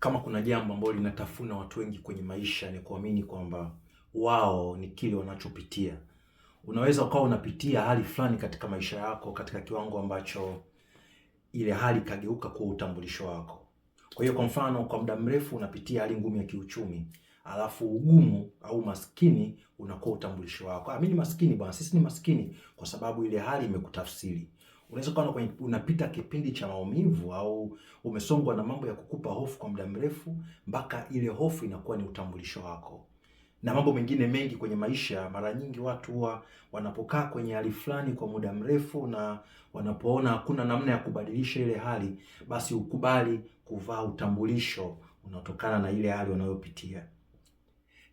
Kama kuna jambo ambalo linatafuna watu wengi kwenye maisha ni kuamini kwamba wao ni kile wanachopitia. Unaweza ukawa unapitia hali fulani katika maisha yako katika kiwango ambacho ile hali ikageuka kuwa utambulisho wako. Kwa hiyo kwa mfano, kwa muda mrefu unapitia hali ngumu ya kiuchumi, alafu ugumu au maskini unakuwa utambulisho wako. Mimi ni maskini bwana, sisi ni maskini kwa sababu ile hali imekutafsiri. Unaweza kuwa unapita kipindi cha maumivu au umesongwa na mambo ya kukupa hofu kwa muda mrefu mpaka ile hofu inakuwa ni utambulisho wako. Na mambo mengine mengi kwenye maisha, mara nyingi watu huwa wanapokaa kwenye hali fulani kwa muda mrefu na wanapoona hakuna namna ya kubadilisha ile hali, basi ukubali kuvaa utambulisho unaotokana na ile hali wanayopitia.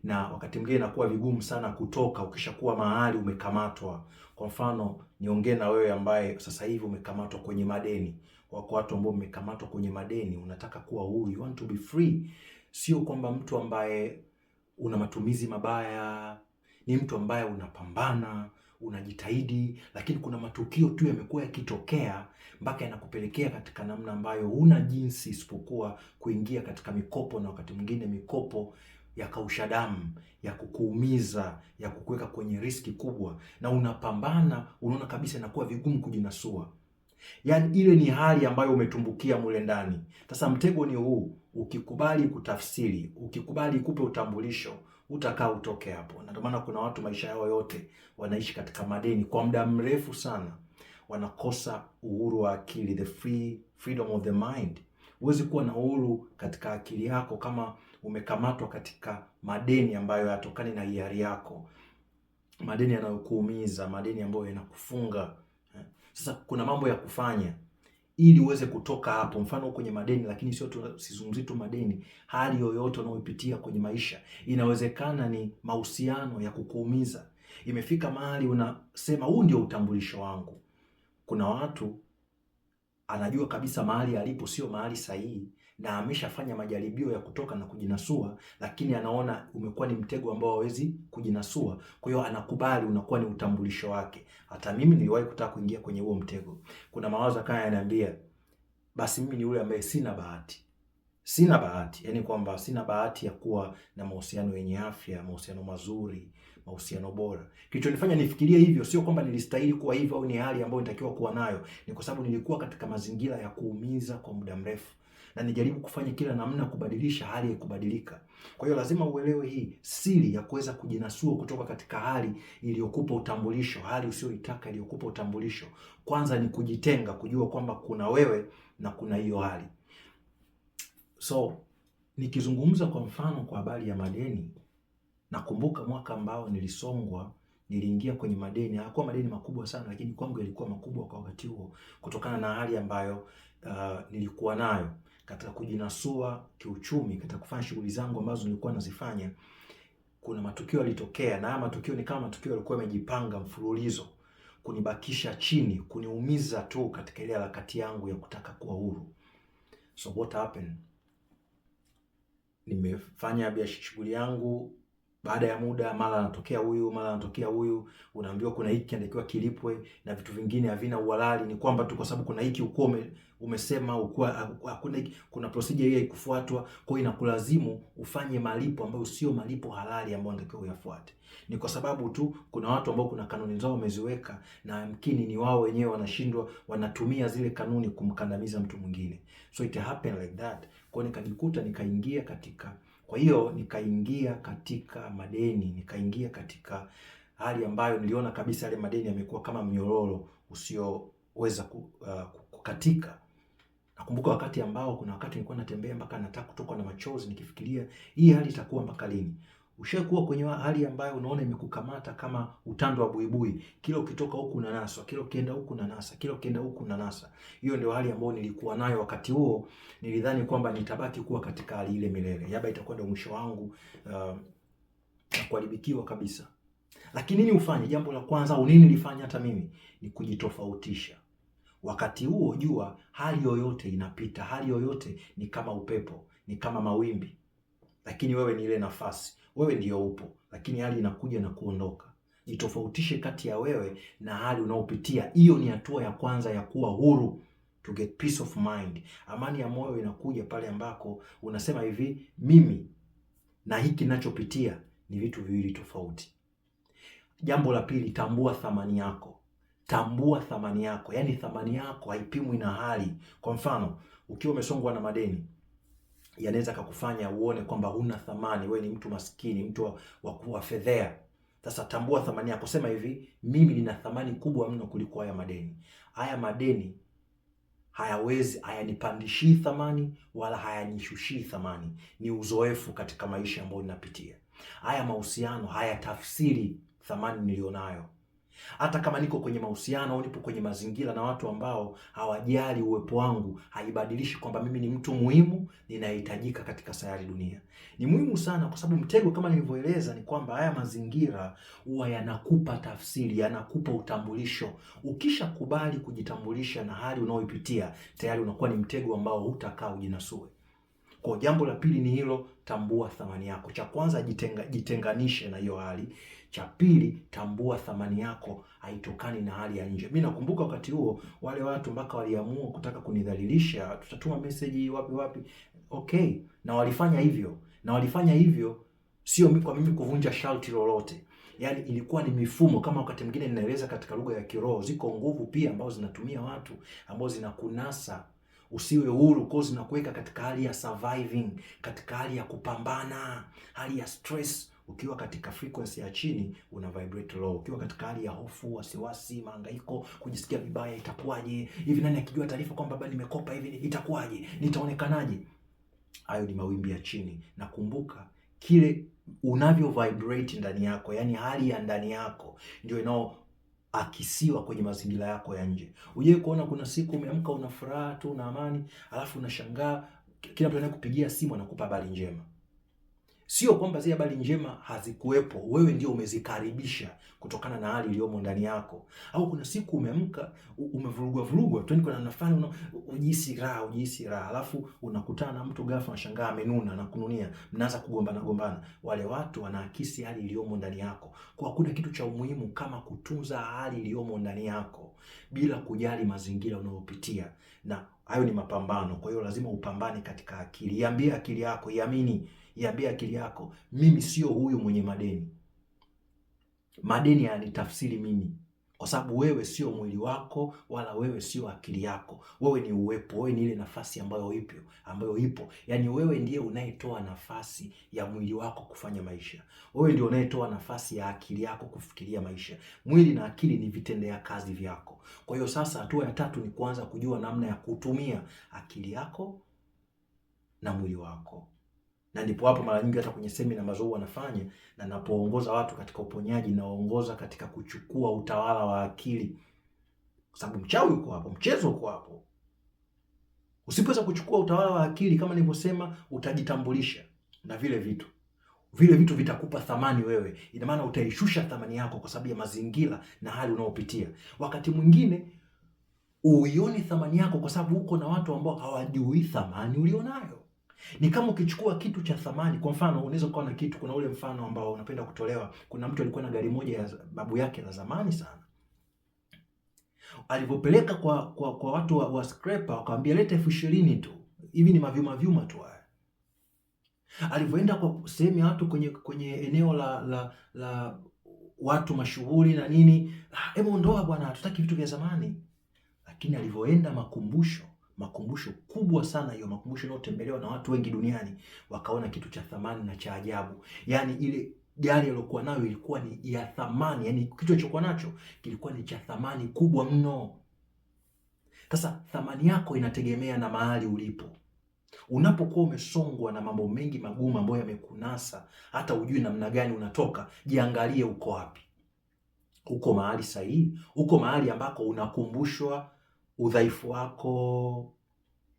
Na wakati mwingine inakuwa vigumu sana kutoka ukishakuwa mahali umekamatwa. Kwa mfano, niongee na wewe ambaye sasa hivi umekamatwa kwenye madeni. Wako watu ambao umekamatwa kwenye madeni, unataka kuwa huru, you want to be free. Sio kwamba mtu ambaye una matumizi mabaya, ni mtu ambaye unapambana, unajitahidi, lakini kuna matukio tu yamekuwa yakitokea mpaka yanakupelekea katika namna ambayo huna jinsi isipokuwa kuingia katika mikopo, na wakati mwingine mikopo ya kausha damu, ya kukuumiza, ya kukuweka kwenye riski kubwa, na unapambana, unaona kabisa inakuwa vigumu kujinasua. Yaani ile ni hali ambayo umetumbukia mule ndani. Sasa mtego ni huu, ukikubali kutafsiri, ukikubali ikupe utambulisho, utakaa utoke hapo. Na ndio maana kuna watu maisha yao yote wanaishi katika madeni kwa muda mrefu sana. Wanakosa uhuru wa akili, the freedom of the mind. Huwezi kuwa na uhuru katika akili yako kama umekamatwa katika madeni ambayo hayatokani na hiari yako. Madeni yanayokuumiza, madeni ambayo yanakufunga. Sasa kuna mambo ya kufanya ili uweze kutoka hapo. Mfano kwenye madeni, lakini sio tu, sizungumzi tu madeni, hali yoyote unayopitia kwenye maisha. Inawezekana ni mahusiano ya kukuumiza. Imefika mahali unasema huu ndio utambulisho wangu. Kuna watu anajua kabisa mahali alipo sio mahali sahihi na ameshafanya majaribio ya kutoka na kujinasua, lakini anaona umekuwa ni mtego ambao hawezi kujinasua. Kwa hiyo anakubali, unakuwa ni utambulisho wake. Hata mimi niliwahi kutaka kuingia kwenye huo mtego. Kuna mawazo kama yananiambia, basi mimi ni yule ambaye sina bahati. Sina bahati, yaani kwamba sina bahati ya kuwa na mahusiano yenye afya, mahusiano mazuri, mahusiano bora. Kilichonifanya nifikirie hivyo sio kwamba nilistahili kuwa hivyo au ni hali ambayo nitakiwa kuwa nayo, ni kwa sababu nilikuwa katika mazingira ya kuumiza kwa muda mrefu na nijaribu kufanya kila namna kubadilisha hali ya kubadilika. Kwa hiyo lazima uelewe hii siri ya kuweza kujinasua kutoka katika hali iliyokupa utambulisho, hali usiyoitaka iliyokupa utambulisho. Kwanza ni kujitenga, kujua kwamba kuna wewe na kuna hiyo hali. So, nikizungumza kwa mfano kwa habari ya madeni, nakumbuka mwaka ambao nilisongwa, niliingia kwenye madeni. Hakuwa madeni makubwa sana, lakini kwangu yalikuwa makubwa kwa wakati huo kutokana na hali ambayo nilikuwa nayo katika kujinasua kiuchumi, katika kufanya shughuli zangu ambazo nilikuwa nazifanya. Kuna matukio yalitokea, na haya matukio ni kama matukio yalikuwa yamejipanga mfululizo kunibakisha chini, kuniumiza tu katika ile harakati yangu ya kutaka kuwa huru. So what happened? Nimefanya biashara shughuli yangu, baada ya muda mara anatokea huyu, mara anatokea huyu, unaambiwa kuna hiki kinatakiwa kilipwe na vitu vingine havina uhalali. Ni kwamba tu kwa sababu kuna hiki uko umesema hakuna hiki, kuna procedure hiyo ikufuatwa, kwa hiyo inakulazimu ufanye malipo ambayo sio malipo halali ambayo unatakiwa uyafuate. Ni kwa sababu tu kuna watu ambao kuna kanuni zao wameziweka, na yamkini ni wao wenyewe wanashindwa, wanatumia zile kanuni kumkandamiza mtu mwingine. So it happened like that. Kwa nikajikuta nikaingia katika madeni, nikaingia katika hali ambayo niliona kabisa yale madeni yamekuwa kama mnyororo usioweza kukatika. Nakumbuka wakati ambao kuna wakati nilikuwa natembea mpaka nataka kutokwa na machozi nikifikiria hii hali itakuwa mpaka lini. Ushakuwa kwenye hali ambayo unaona imekukamata kama utando wa buibui, kila ukitoka huku unanaswa, kila ukienda huku unanasa, kila ukienda huku unanasa. Hiyo ndio hali ambayo nilikuwa nayo wakati huo. Nilidhani kwamba nitabaki kuwa katika hali ile milele, yaba itakuwa ndio mwisho wangu na kuharibikiwa kabisa. Lakini nini ufanye? Jambo la kwanza au nini nilifanya hata mimi ni kujitofautisha. Wakati huo jua hali yoyote inapita, hali yoyote ni kama upepo, ni kama mawimbi, lakini wewe ni ile nafasi. Wewe ndio upo, lakini hali inakuja na kuondoka. Jitofautishe kati ya wewe na hali unaopitia. Hiyo ni hatua ya kwanza ya kuwa huru. to get peace of mind. Amani ya moyo inakuja pale ambako unasema hivi, mimi na hiki ninachopitia ni vitu viwili tofauti. Jambo la pili, tambua thamani yako. Tambua thamani yako, yaani thamani yako haipimwi na hali. Kwa mfano, ukiwa umesongwa na madeni, yanaweza kukufanya uone kwamba huna thamani, wewe ni mtu maskini, mtu wa fedhea. Sasa tambua thamani yako, sema hivi, mimi nina thamani kubwa mno kuliko haya madeni. Haya madeni hayanipandishii thamani wala hayanishushii thamani. Ni uzoefu katika maisha ambayo ninapitia. Haya mahusiano hayatafsiri thamani nilionayo. Hata kama niko kwenye mahusiano au nipo kwenye mazingira na watu ambao hawajali uwepo wangu, haibadilishi kwamba mimi ni mtu muhimu, ninahitajika katika sayari dunia. Ni muhimu sana, kwa sababu mtego, kama nilivyoeleza, ni kwamba haya mazingira huwa yanakupa tafsiri, yanakupa utambulisho. Ukishakubali kujitambulisha na hali unayoipitia, tayari unakuwa ni mtego ambao hutakaa ujinasue. Kwa jambo la pili ni hilo, tambua thamani yako. Cha kwanza, jitenganishe na hiyo hali. Cha pili, tambua thamani yako haitokani na hali ya nje. Mimi nakumbuka wakati huo wale watu mpaka waliamua kutaka kunidhalilisha, tutatuma message wapi wapi. Okay, na walifanya hivyo sio kwa mimi kuvunja sharti lolote. Yaani ilikuwa ni mifumo, kama wakati mwingine ninaeleza katika lugha ya kiroho, ziko nguvu pia ambazo zinatumia watu, ambazo zinakunasa usiwe huru, kwa zinakuweka katika hali ya surviving, katika hali ya kupambana, hali ya stress. Ukiwa katika frequency ya chini una vibrate low. Ukiwa katika hali ya hofu, wasiwasi, mahangaiko, kujisikia vibaya, itakuwaje? Hivi nani akijua taarifa kwamba baba nimekopa hivi, itakuwaje? Nitaonekanaje? Hayo ni mawimbi ya chini. Na kumbuka, kile unavyo vibrate ndani yako, yani hali ya ndani yako, ndio inaoakisiwa kwenye mazingira yako ya nje. Uje kuona kuna siku umeamka una furaha tu na amani, alafu unashangaa kila mtu anayekupigia simu anakupa habari njema. Sio kwamba zile habari njema hazikuwepo, wewe ndio umezikaribisha kutokana na hali iliyomo ndani yako. Au kuna siku umeamka umevurugwa tu, kuna nafanya ujihisi raha, alafu unakutana na mtu ghafla, unashangaa amenuna na kununia, mnaanza kugombana. Wale watu wanaakisi hali iliyomo ndani yako. Kwa hakuna kitu cha umuhimu kama kutunza hali iliyomo ndani yako bila kujali mazingira unayopitia, na hayo ni mapambano. Kwa hiyo lazima upambane katika akili. Iambie akili yako, iambie akili yako, mimi sio huyu mwenye madeni. Madeni yanitafsiri mimi, kwa sababu wewe sio mwili wako wala wewe sio akili yako. Wewe ni uwepo, wewe ni ile nafasi ambayo ipo. Yaani wewe ndiye unayetoa nafasi ya mwili wako kufanya maisha. Wewe ndiye unayetoa nafasi ya akili yako kufikiria maisha. Mwili na akili ni vitendea kazi vyako. Kwa hiyo sasa hatua ya tatu ni kuanza kujua namna ya kutumia akili yako na mwili wako. Na ndipo hapo mara nyingi hata kwenye semina ambazo wanafanya na napoongoza watu katika uponyaji, naongoza katika kuchukua utawala wa akili. Kwa sababu mchawi uko hapo, mchezo uko hapo. Usipoweza kuchukua utawala wa akili, kama nilivyosema, utajitambulisha na vile vitu vitakupa thamani wewe. Ina maana utaishusha thamani yako kwa sababu ya mazingira na hali unayopitia. Wakati mwingine uioni thamani yako kwa sababu uko na watu ambao hawajui thamani ulionayo. Ni kama ukichukua kitu cha thamani. Kwa mfano, unaweza kuwa na kitu, kuna ule mfano ambao unapenda kutolewa. Kuna mtu alikuwa na gari moja ya babu yake la zamani sana. Alivyopeleka kwa watu wa scraper, wakamwambia leta 20,000 tu. Hivi ni mavyuma tu haya. Alivyoenda kwa sehemu ya watu kwenye eneo la watu mashuhuri na nini, hebu ondoa bwana, hatutaki vitu vya zamani. Lakini alivyoenda makumbusho kubwa sana, hiyo makumbusho yanayotembelewa na watu wengi duniani, wakaona kitu cha thamani na cha ajabu. Yaani ile gari aliyokuwa nayo ilikuwa ni ya thamani, yaani kitu alichokuwa nacho kilikuwa ni cha thamani kubwa mno. Sasa thamani yako inategemea na mahali ulipo. Unapokuwa umesongwa na mambo mengi magumu ambayo yamekunasa, hata ujui namna gani unatoka, jiangalie uko wapi. Uko mahali sahihi? Uko mahali ambako unakumbushwa udhaifu wako,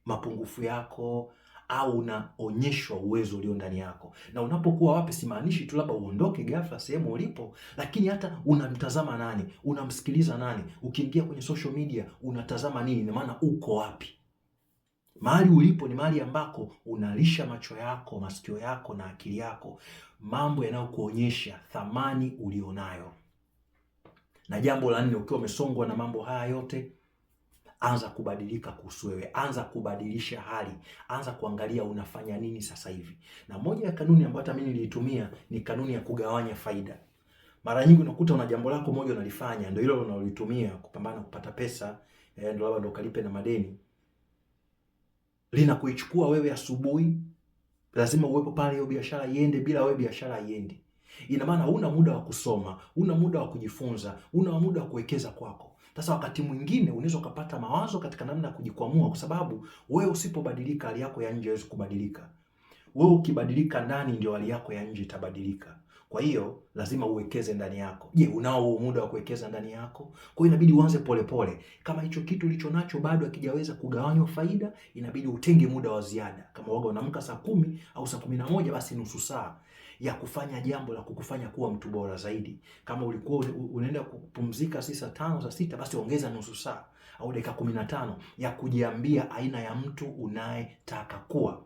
mapungufu yako, au unaonyeshwa uwezo ulio ndani yako? Na unapokuwa wapi, simaanishi tu labda uondoke ghafla sehemu ulipo, lakini hata unamtazama nani, unamsikiliza nani, ukiingia kwenye social media unatazama nini? Na maana uko wapi? Mahali ulipo ni mahali ambako unalisha macho yako, masikio yako na akili yako mambo yanayokuonyesha thamani ulionayo. Na jambo la nne, ukiwa umesongwa na mambo haya yote, Anza kubadilika kuhusu wewe, anza kubadilisha hali, anza kuangalia unafanya nini sasa hivi. Na moja ya kanuni ambayo hata mimi niliitumia ni kanuni ya kugawanya faida. Mara nyingi unakuta una jambo lako moja unalifanya, ndio hilo unalolitumia kupambana kupata pesa, ndio labda ndio kalipe na madeni. Linakuichukua wewe asubuhi, lazima uwepo pale, hiyo biashara iende, bila wewe biashara iende. Ina maana huna muda wa kusoma, huna muda wa kujifunza, huna muda wa kuwekeza kwako. Sasa wakati mwingine unaweza ukapata mawazo katika namna ya kujikwamua, kwa sababu wewe usipobadilika hali yako ya nje haiwezi kubadilika. Wewe ukibadilika ndani ndio hali yako ya nje itabadilika. Kwa hiyo lazima uwekeze ndani yako. Je, unao muda wa kuwekeza ndani yako? Kwa hiyo inabidi uanze polepole. Kama hicho kitu ulicho nacho bado hakijaweza kugawanywa faida, inabidi utenge muda wa ziada. Kama waga unaamka saa 10 au saa 11, basi nusu saa ya kufanya jambo la kukufanya kuwa mtu bora zaidi. Kama ulikuwa unaenda kupumzika saa 5 saa 6, basi ongeza nusu saa au dakika 15 ya kujiambia aina ya mtu unayetaka kuwa.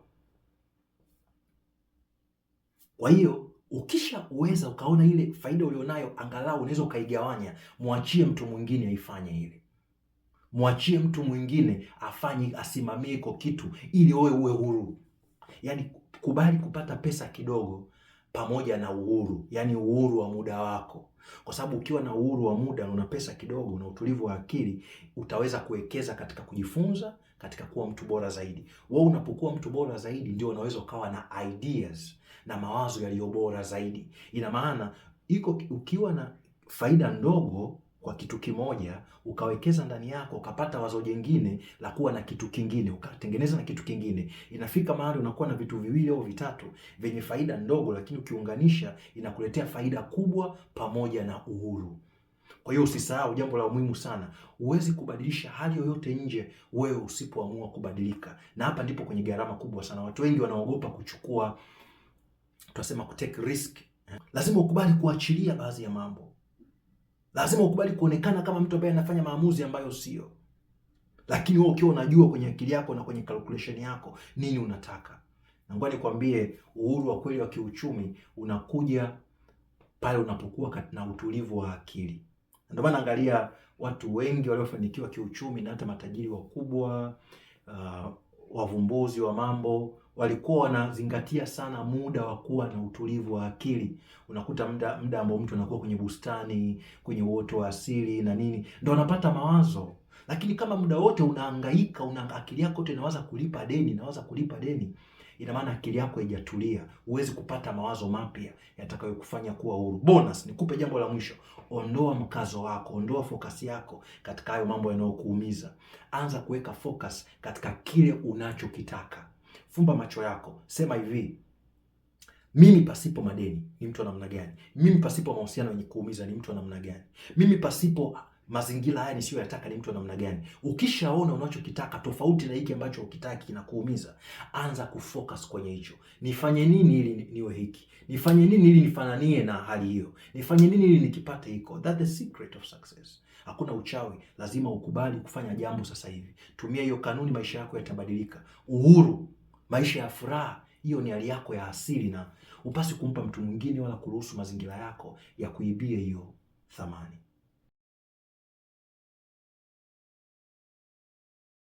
Kwa hiyo ukishaweza ukaona ile faida ulionayo angalau unaweza ukaigawanya, mwachie mtu mwingine aifanye ile. Mwachie mtu mwingine afanye, asimamie iko kitu ili wewe uwe huru. Yaani kubali kupata pesa kidogo pamoja na uhuru, yaani uhuru wa muda wako. Kwa sababu ukiwa na uhuru wa muda na una pesa kidogo na utulivu wa akili, utaweza kuwekeza katika kujifunza, katika kuwa mtu bora zaidi. Wewe unapokuwa mtu bora zaidi ndio unaweza ukawa na ideas na mawazo yaliyo bora zaidi. Ina maana ukiwa na faida ndogo kwa kitu kimoja, ukawekeza ndani yako, ukapata wazo jingine la kuwa na kitu kingine, ukatengeneza na kitu kingine, inafika mahali unakuwa na vitu viwili au vitatu vyenye faida ndogo, lakini ukiunganisha inakuletea faida kubwa pamoja na uhuru. Kwa hiyo usisahau jambo la muhimu sana, huwezi kubadilisha hali yoyote nje wewe usipoamua kubadilika. Na hapa ndipo kwenye gharama kubwa sana. Watu wengi wanaogopa kuchukua, tunasema kutake risk. Lazima ukubali kuachilia baadhi ya mambo. Lazima ukubali kuonekana kama mtu ambaye anafanya maamuzi ambayo sio. Lakini wewe ukiwa unajua kwenye akili yako na kwenye calculation yako nini unataka. Na ngoja nikwambie, uhuru wa kweli wa kiuchumi unakuja pale unapokuwa na utulivu wa akili. Ndio maana angalia watu wengi waliofanikiwa kiuchumi na hata matajiri wakubwa, wavumbuzi wa mambo, walikuwa wanazingatia sana muda wa kuwa na utulivu wa akili. Unakuta muda ambao mtu anakuwa kwenye bustani, kwenye uoto wa asili na nini, ndio anapata mawazo. Lakini kama muda wote unahangaika, akili yako yote inawaza kulipa deni, ina maana akili yako haijatulia, huwezi kupata mawazo mapya yatakayokufanya kuwa huru. Bonus, nikupe jambo la mwisho. Ondoa mkazo wako, ondoa focus yako katika hayo mambo yanayokuumiza. Anza kuweka focus katika kile unachokitaka. Fumba macho yako, sema hivi: mimi pasipo madeni ni mtu wa namna gani? Mimi pasipo mahusiano yenye kuumiza ni mtu wa namna gani? Mimi pasipo mazingira haya nisiyoyataka ni mtu wa namna gani? Ukishaona unachokitaka tofauti na hiki ambacho ukitaki kinakuumiza, anza kufocus kwenye hicho. Nifanye nini ili niwe hiki? Nifanye nini ili nifananie na hali hiyo? Nifanye nini ili nikipate hiko? That's the secret of success. Hakuna uchawi, lazima ukubali kufanya jambo sasa hivi. Tumia hiyo kanuni, maisha yako yatabadilika. Uhuru, maisha ya furaha, hiyo ni hali yako ya asili, na upasi kumpa mtu mwingine wala kuruhusu mazingira yako ya kuibia hiyo thamani.